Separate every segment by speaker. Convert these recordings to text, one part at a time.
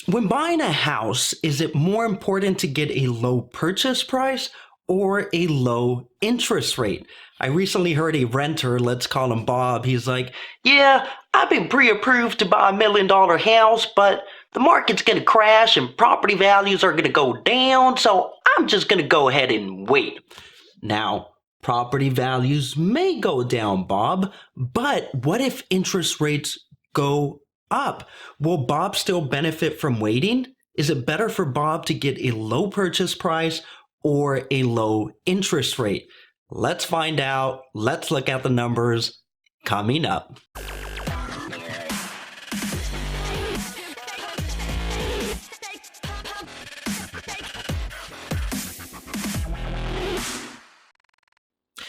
Speaker 1: When buying a house, is it more important to get a low purchase price or a low interest rate? I recently heard a renter, let's call him Bob, he's like, yeah, I've been pre-approved to buy $1 million house, but the market's going to crash and property values are going to go down, so I'm just going to go ahead and wait. Now, property values may go down, Bob, but what if interest rates go up? Will Bob still benefit from waiting? Is it better for Bob to get a low purchase price or a low interest rate? Let's find out. Let's look at the numbers coming up.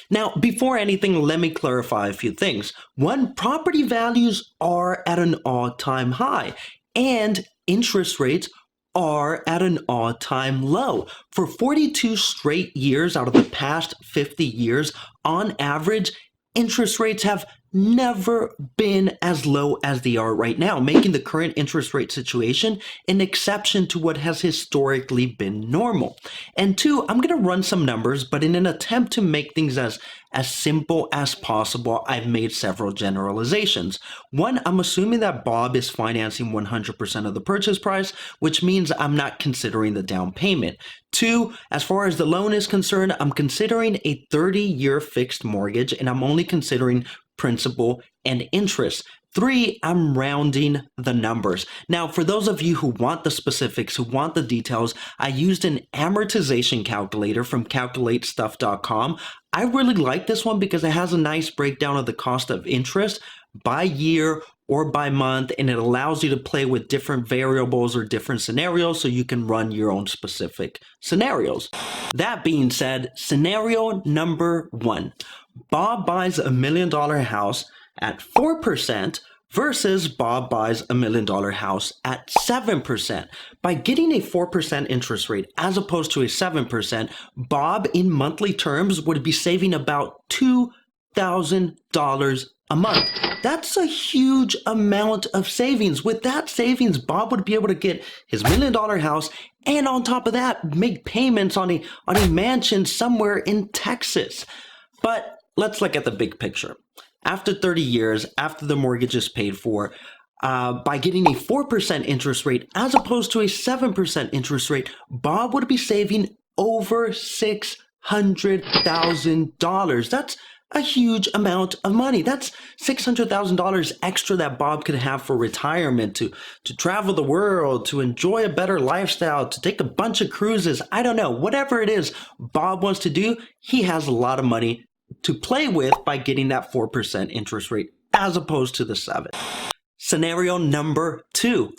Speaker 1: Now, before anything, let me clarify a few things. One, property values are at an all-time high, and interest rates are at an all-time low. For 42 straight years out of the past 50 years, on average, interest rates have never been as low as they are right now, making the current interest rate situation an exception to what has historically been normal. And two, I'm going to run some numbers, but in an attempt to make things as simple as possible, I've made several generalizations. One, I'm assuming that Bob is financing 100% of the purchase price, which means I'm not considering the down payment. Two, as far as the loan is concerned, I'm considering a 30-year fixed mortgage, and I'm only considering principal and interest. Three, I'm rounding the numbers. Now, for those of you who want the specifics, who want the details, I used an amortization calculator from calculatestuff.com. I really like this one because it has a nice breakdown of the cost of interest by year or by month, and it allows you to play with different variables or different scenarios so you can run your own specific scenarios. That being said, scenario number one, Bob buys $1 million house at 4% versus Bob buys $1 million house at 7%. By getting a 4% interest rate as opposed to a 7%, Bob in monthly terms would be saving about $2,000 a month. That's a huge amount of savings. With that savings, Bob would be able to get his $1 million house and on top of that, make payments on a mansion somewhere in Texas. But let's look at the big picture. After 30 years, after the mortgage is paid for, by getting a 4% interest rate as opposed to a 7% interest rate, Bob would be saving over $600,000. That's a huge amount of money. That's $600,000 extra that Bob could have for retirement, to travel the world, to enjoy a better lifestyle, to take a bunch of cruises. I don't know. Whatever it is Bob wants to do, he has a lot of money to play with by getting that 4% interest rate as opposed to the 7. Scenario number two,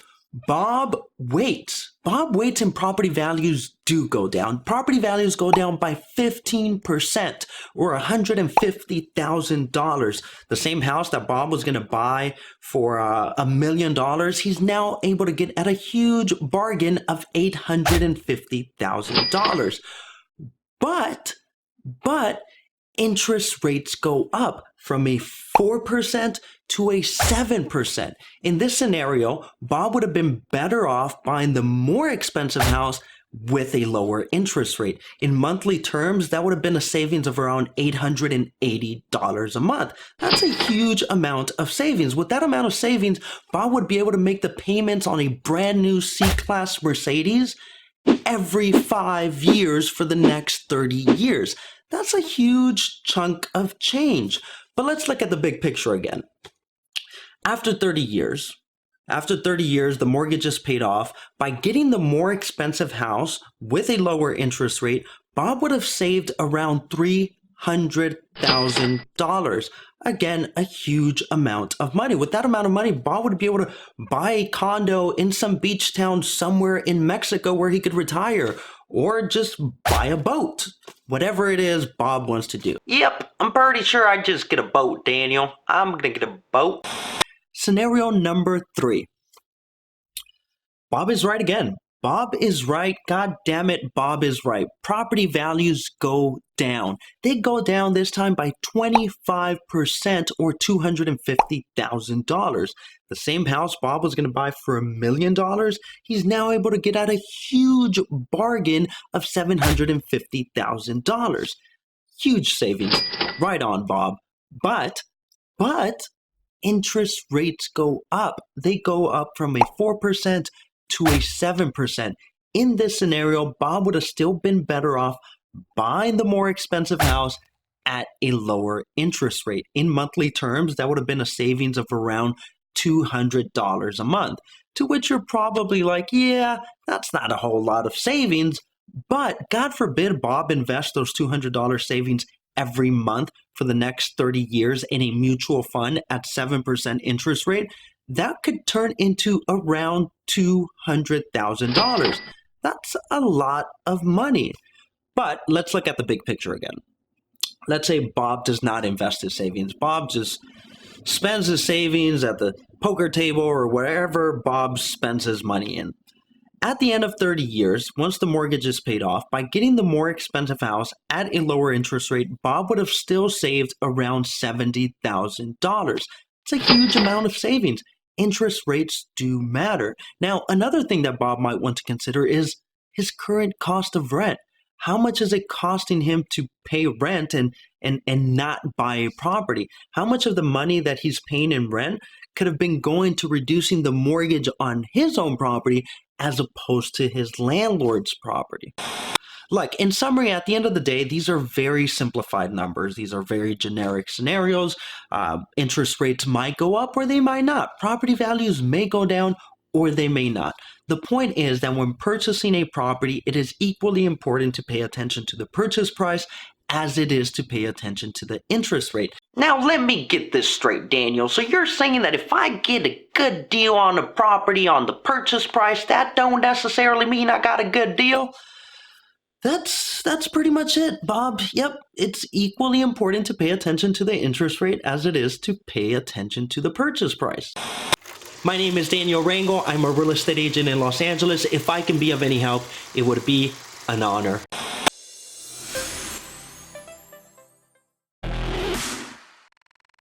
Speaker 1: Bob waits. Bob waits and property values do go down. Property values go down by 15% or $150,000. The same house that Bob was going to buy for $1 million, he's now able to get at a huge bargain of $850,000. But interest rates go up from a 4% to a 7%. In this scenario, Bob would have been better off buying the more expensive house with a lower interest rate. In monthly terms, that would have been a savings of around $880 a month. That's a huge amount of savings. With that amount of savings, Bob would be able to make the payments on a brand new C-Class Mercedes every 5 years for the next 30 years. That's a huge chunk of change. But let's look at the big picture again. After 30 years, the mortgage is paid off. By getting the more expensive house with a lower interest rate, Bob would have saved around $300,000. Again, a huge amount of money. With that amount of money, Bob would be able to buy a condo in some beach town somewhere in Mexico where he could retire, or just buy a boat. Whatever it is Bob wants to do. Yep, I'm pretty sure I'd just get a boat, Daniel. I'm gonna get a boat. Scenario number three. Bob is right again. Bob is right. God damn it, Bob is right. Property values go down. They go down this time by 25% or $250,000. The same house Bob was going to buy for $1,000,000, he's now able to get at a huge bargain of $750,000. Huge savings. Right on, Bob. But interest rates go up. They go up from a 4% to a 7%. In this scenario, Bob would have still been better off buying the more expensive house at a lower interest rate. In monthly terms, that would have been a savings of around $200 a month, to which you're probably like, yeah, that's not a whole lot of savings. But God forbid Bob invest those $200 savings every month for the next 30 years in a mutual fund at 7% interest rate. That could turn into around $200,000. That's a lot of money. But let's look at the big picture again. Let's say Bob does not invest his savings. Bob just spends his savings at the poker table or wherever Bob spends his money in. At the end of 30 years, once the mortgage is paid off, by getting the more expensive house at a lower interest rate, Bob would have still saved around $70,000. It's a huge amount of savings. Interest rates do matter. Now, another thing that Bob might want to consider is his current cost of rent. How much is it costing him to pay rent and not buy a property? How much of the money that he's paying in rent could have been going to reducing the mortgage on his own property as opposed to his landlord's property? Like, in summary, at the end of the day, these are very simplified numbers. These are very generic scenarios. Interest rates might go up or they might not. Property values may go down or they may not. The point is that when purchasing a property, it is equally important to pay attention to the purchase price as it is to pay attention to the interest rate. Now, let me get this straight, Daniel. So you're saying that if I get a good deal on a property on the purchase price, that don't necessarily mean I got a good deal? That's pretty much it, Bob. Yep, it's equally important to pay attention to the interest rate as it is to pay attention to the purchase price. My name is Daniel Rangel. I'm a real estate agent in Los Angeles. If I can be of any help, it would be an honor.